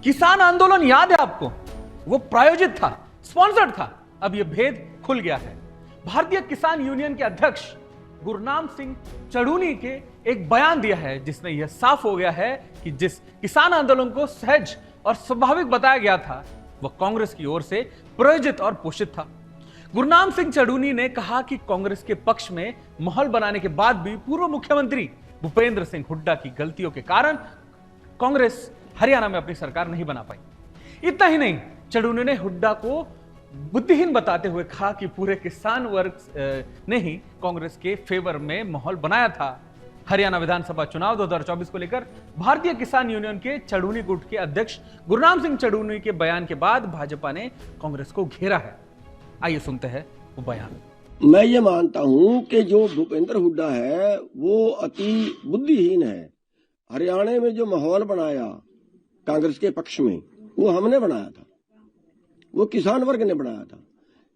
किसान आंदोलन याद है आपको? वो प्रायोजित था, स्पॉन्सर्ड था। अब यह भेद खुल गया है। भारतीय किसान यूनियन के अध्यक्ष गुरनाम सिंह चढ़ूनी के एक बयान दिया है जिसमें यह साफ हो गया है कि जिस किसान आंदोलन को सहज और स्वाभाविक बताया गया था वह कांग्रेस की ओर से प्रायोजित और पोषित था। गुरनाम सिंह चढ़ूनी ने कहा कि कांग्रेस के पक्ष में माहौल बनाने के बाद भी पूर्व मुख्यमंत्री भूपेंद्र सिंह हुड्डा की गलतियों के कारण कांग्रेस हरियाणा में अपनी सरकार नहीं बना पाई। इतना ही नहीं, चढ़ूनी ने हुड्डा को बुद्धिहीन बताते हुए कहा कि पूरे किसान वर्ग ने ही कांग्रेस के फेवर में माहौल बनाया था। हरियाणा विधानसभा चुनाव 2024 को लेकर भारतीय किसान यूनियन के चढ़ूनी गुट के अध्यक्ष गुरनाम सिंह चढ़ूनी के बयान के बाद भाजपा ने कांग्रेस को घेरा है। आइए सुनते हैं वो बयान। मैं ये मानता हूं कि जो भूपेंद्र हुड्डा है वो अति बुद्धिहीन है। हरियाणा में जो माहौल बनाया कांग्रेस के पक्ष में वो हमने बनाया था, वो किसान वर्ग ने बनाया था।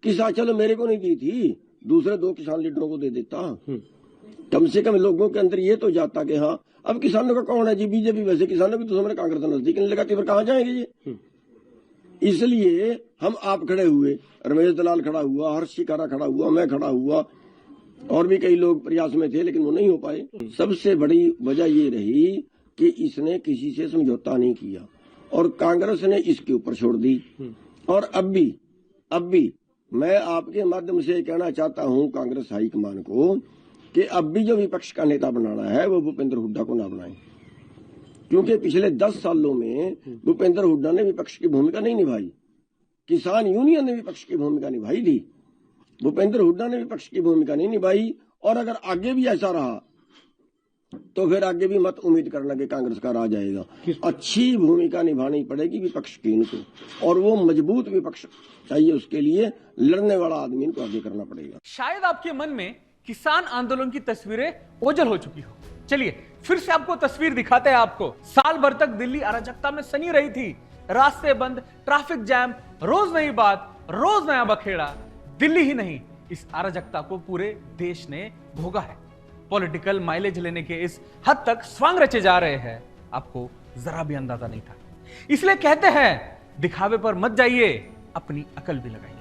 किसान चलो मेरे को नहीं दी थी, दूसरे दो किसान लीडरों को दे देता, कम से कम लोगों के अंदर ये तो जाता कि हाँ अब किसानों का कौन है जी, बीजेपी वैसे किसानों की तो हमने कांग्रेस नजदीक नहीं लगाती, फिर कहां जाएंगे ये। इसलिए हम आप खड़े हुए, रमेश दलाल खड़ा हुआ, हर्ष शिकारा खड़ा हुआ, मैं खड़ा हुआ, और भी कई लोग प्रयास में थे लेकिन वो नहीं हो पाए। सबसे बड़ी वजह ये रही कि इसने किसी से समझौता नहीं किया और कांग्रेस ने इसके ऊपर छोड़ दी। और अब भी मैं आपके माध्यम से कहना चाहता हूं कांग्रेस हाईकमान को कि अब भी जो विपक्ष का नेता बनाना है वो भूपेंद्र हुड्डा को ना बनाए, क्योंकि पिछले 10 सालों में भूपेंद्र हुड्डा ने विपक्ष की भूमिका नहीं निभाई। किसान यूनियन ने विपक्ष की भूमिका निभाई थी, भूपेंद्र हुड्डा ने विपक्ष की भूमिका नहीं निभाई। और अगर आगे भी ऐसा रहा तो फिर आगे भी मत उम्मीद करना कि कांग्रेस का राज आएगा। अच्छी भूमिका निभानी पड़ेगी विपक्ष की इनको, और वो मजबूत विपक्ष चाहिए, उसके लिए लड़ने वाला आदमी इनको आगे करना पड़ेगा। शायद आपके मन में किसान आंदोलन की तस्वीरें ओझल हो चुकी हो। चलिए फिर से आपको तस्वीर दिखाते हैं। आपको साल भर तक दिल्ली अराजकता में सनी रही थी, रास्ते बंद, ट्रैफिक जैम, रोज नई बात, रोज नया बखेड़ा। दिल्ली ही नहीं, इस अराजकता को पूरे देश ने भोगा है। पॉलिटिकल माइलेज लेने के इस हद तक स्वांग रचे जा रहे हैं, आपको जरा भी अंदाजा नहीं था। इसलिए कहते हैं दिखावे पर मत जाइए, अपनी अकल भी लगाइए।